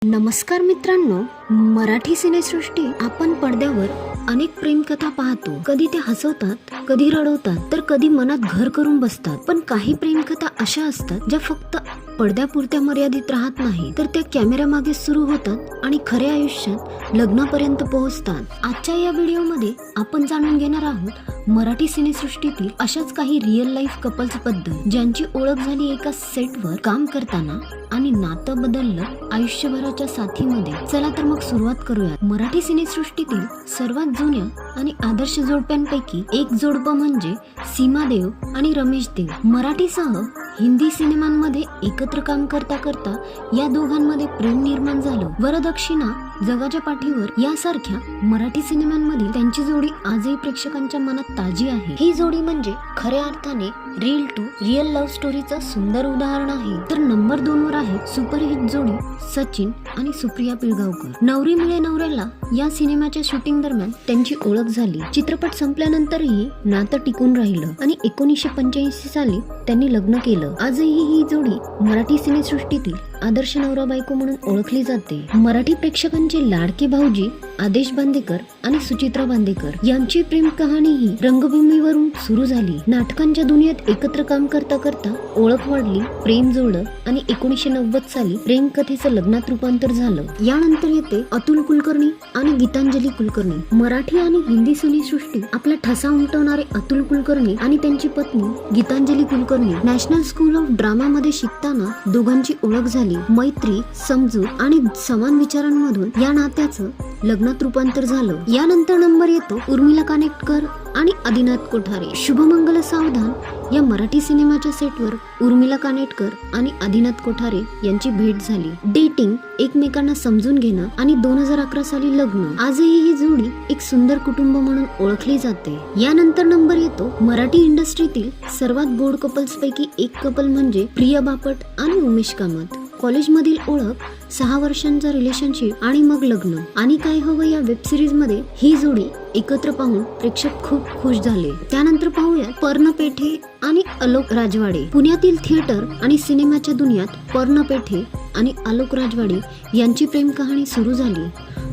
नमस्कार मित्रांनो, मराठी सिनेसृष्टी आपण पडद्यावर अनेक प्रेमकथा पाहतो. कधी ते हसवतात, कधी रडवतात, तर कधी मनात घर करून बसतात. पण काही प्रेमकथा अशा असतात ज्या फक्त पडद्यापुरत्या मर्यादित राहत नाही, तर त्या कॅमेरा मागे सुरू होतात आणि खऱ्या आयुष्यात लग्नापर्यंत पोहोचतात. आजच्या या व्हिडिओमध्ये आपण जाणून घेणार आहोत मराठी सिनेसृष्टीतील अशाच काही रिअल लाईफ कपल्स बद्दल, ज्यांची ओळख झाली एका सेटवर काम करताना आणि नातं बदललं आयुष्यभराच्या साथीमध्ये. चला तर मग सुरुवात करूया. मराठी सिनेसृष्टीतील सर्वात जुन्या आणि आदर्श जोडप्यांपैकी एक जोडपं म्हणजे सीमा देव आणि रमेश देव. मराठीसह हिंदी सिनेमांमध्ये एकत्र काम करता करता या दोघांमध्ये प्रेम निर्माण झालं. वरदक्षिणा, जगाच्या पाठीवर यासारख्या मराठी सिनेमांमधील त्यांची जोडी आजही प्रेक्षकांच्या मनात ताजी आहे. ही जोडी म्हणजे खऱ्या अर्थाने रिअल टू रिअल लव्ह स्टोरीचं सुंदर उदाहरण आहे. तर नंबर 2 वर आहे सुपरहिट जोडी सचिन आणि सुप्रिया पिळगावकर. नवरी मिळे नवऱ्याला या सिनेमाच्या शूटिंग दरम्यान त्यांची ओळख झाली. चित्रपट संपल्यानंतरही नातं टिकून राहिलं आणि 1985 साली त्यांनी लग्न केलं. आजही ही जोडी मराठी सिनेसृष्टीतील आदर्श नवरा बायको म्हणून ओळखली जाते. मराठी प्रेक्षकांचे लाडके भाऊजी आदेश बांदेकर आणि सुचित्रा बांदेकर यांची प्रेम कहाणी ही रंगभूमीवरून सुरू झाली. नाटकांच्या दुनियेत एकत्र काम करता करता ओळख वाढली, प्रेम जुळलं आणि 1990 साली प्रेम कथेचं लग्नात रूपांतर झालं. यानंतर येते अतुल कुलकर्णी आणि गीतांजली कुलकर्णी. मराठी आणि हिंदी सिनेसृष्टी आपला ठसा उमटवणारे अतुल कुलकर्णी आणि त्यांची पत्नी Gitanjali Kulkarni National School of Drama मध्ये शिकताना दोघांची ओळख झाली. मैत्री, समजूत आणि समान विचारांमधून या नात्याचं लग्नात रूपांतर झालं. यानंतर नंबर येतो उर्मिला कानेटकर आणि आदिनाथ कोठारे. शुभमंगल सावधान या मराठी सिनेमाच्या सेटवर उर्मिला कानेटकर आणि आदिनाथ कोठारे यांची भेट झाली. डेटिंग, एकमेकांना समजून घेणं आणि 2011 साली लग्न. आजही ही जोडी एक सुंदर कुटुंब म्हणून ओळखली जाते. यानंतर नंबर येतो मराठी इंडस्ट्रीतील सर्वात गोड कपल्स पैकी एक कपल म्हणजे प्रिया बापट आणि उमेश कामत. कॉलेजमधील ओळख, 6 वर्षांचा रिलेशनशिप आणि मग लग्न. आणि काय हवं या वेब सिरीज मध्ये ही जोडी एकत्र पाहून प्रेक्षक खूप खुश झाले. त्यानंतर पाहूया पर्ण पेठे आणि आलोक राजवाडे. पुण्यातील थिएटर आणि सिनेमाच्या दुनियात पर्ण पेठे आणि आलोक राजवाडे यांची प्रेम कहाणी सुरू झाली.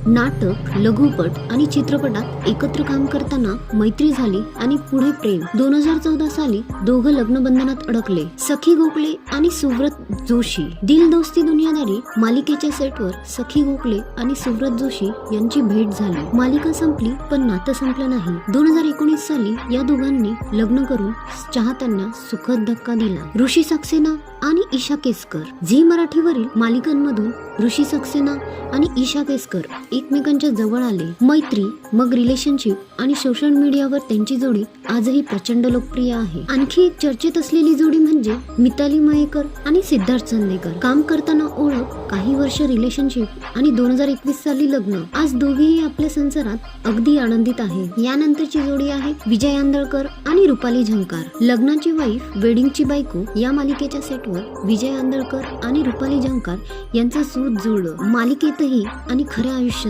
नाटक, लघुपट आणि चित्रपटात एकत्र काम करताना मैत्री झाली आणि पुढे प्रेम. 2014 साली दोघं लग्नबंधनात अडकले. सखी गोखले आणि सुव्रत जोशी. दिल दोस्ती दुनियादारी मालिकेच्या सेटवर सखी गोखले आणि सुव्रत जोशी यांची भेट झाली. मालिका संपली पण नातं संपलं नाही. 2019 साली या दोघांनी लग्न करून चाहत्यांना सुखद धक्का दिला. ऋषी सक्सेना आणि ईशा केसकर. झी मराठीवरील मालिकांमधून ऋषी सक्सेना आणि ईशा केसकर एकमेकांच्या जवळ आले. मैत्री, मग रिलेशनशिप आणि सोशल मीडियावर त्यांची जोडी आजही प्रचंड लोकप्रिय आहे. आणखी एक चर्चेत असलेली जोडी म्हणजे मिताली मयेकर आणि सिद्धार्थ चंदेकर. काम करताना ओळख, काही वर्ष रिलेशनशिप आणि 2021 साली लग्न. आज दोघेही आपल्या संसारात अगदी आनंदित आहे. यानंतरची जोडी आहे विजय आंदळकर आणि रुपाली झंकार. लग्नाची वाईफ, वेडिंगची बायको या मालिकेच्या सेटवर विजय आंदळकर आणि रुपाली झंकार यांचं सूत जुळलं. मालिकेतही आणि खऱ्या आयुष्यातही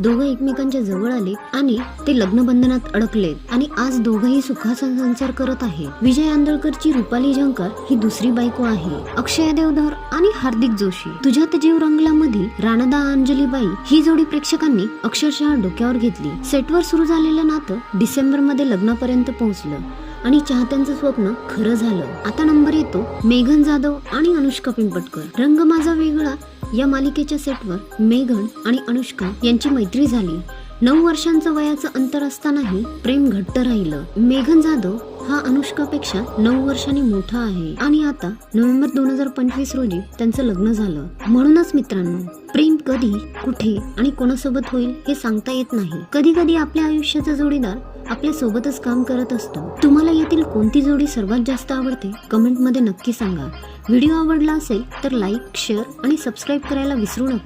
दोघं एकमेकांच्या जवळ आले आणि ते लग्नबंधनात अडकले आणि आज दोघंही सुखाचा संसार करत आहेत. विजय आंदळकरची रुपाली झंकार ही दुसरी बायको आहे. अक्षय देवधर आणि हार्दिक जोशी. तुझ्यात जीव रंगला मधील राणदा अंजलीबाई ही जोडी प्रेक्षकांनी अक्षरशः डोक्यावर घेतली. सेटवर सुरू झालेलं नातं डिसेंबर मध्ये लग्नापर्यंत पोहोचलं आणि चाहत्यांचं स्वप्न खरं झालं. आता नंबर येतो मेघन जाधव आणि अनुष्का पिंपटकर. रंग माझा वेगळा या मालिकेच्या सेटवर मेघन आणि अनुष्का यांची मैत्री झाली. 9 वर्षांचं वयाचं अंतर असतानाही प्रेम घट्ट राहिलं. मेघन जाधव हा अनुष्कापेक्षा 9 वर्षांनी मोठा आहे आणि आता नोव्हेंबर 2025 रोजी त्यांचं लग्न झालं. म्हणूनच मित्रांनो, प्रेम कधी, कुठे आणि कोणासोबत होईल हे सांगता येत नाही. कधी कधी आपल्या आयुष्याचा जोडीदार आपल्या सोबतच काम करत असतो. तुम्हाला यातील कोणती जोडी सर्वात जास्त आवडते कमेंट मध्ये नक्की सांगा. व्हिडिओ आवडला असेल तर लाईक, शेअर आणि सबस्क्राईब करायला विसरू नका.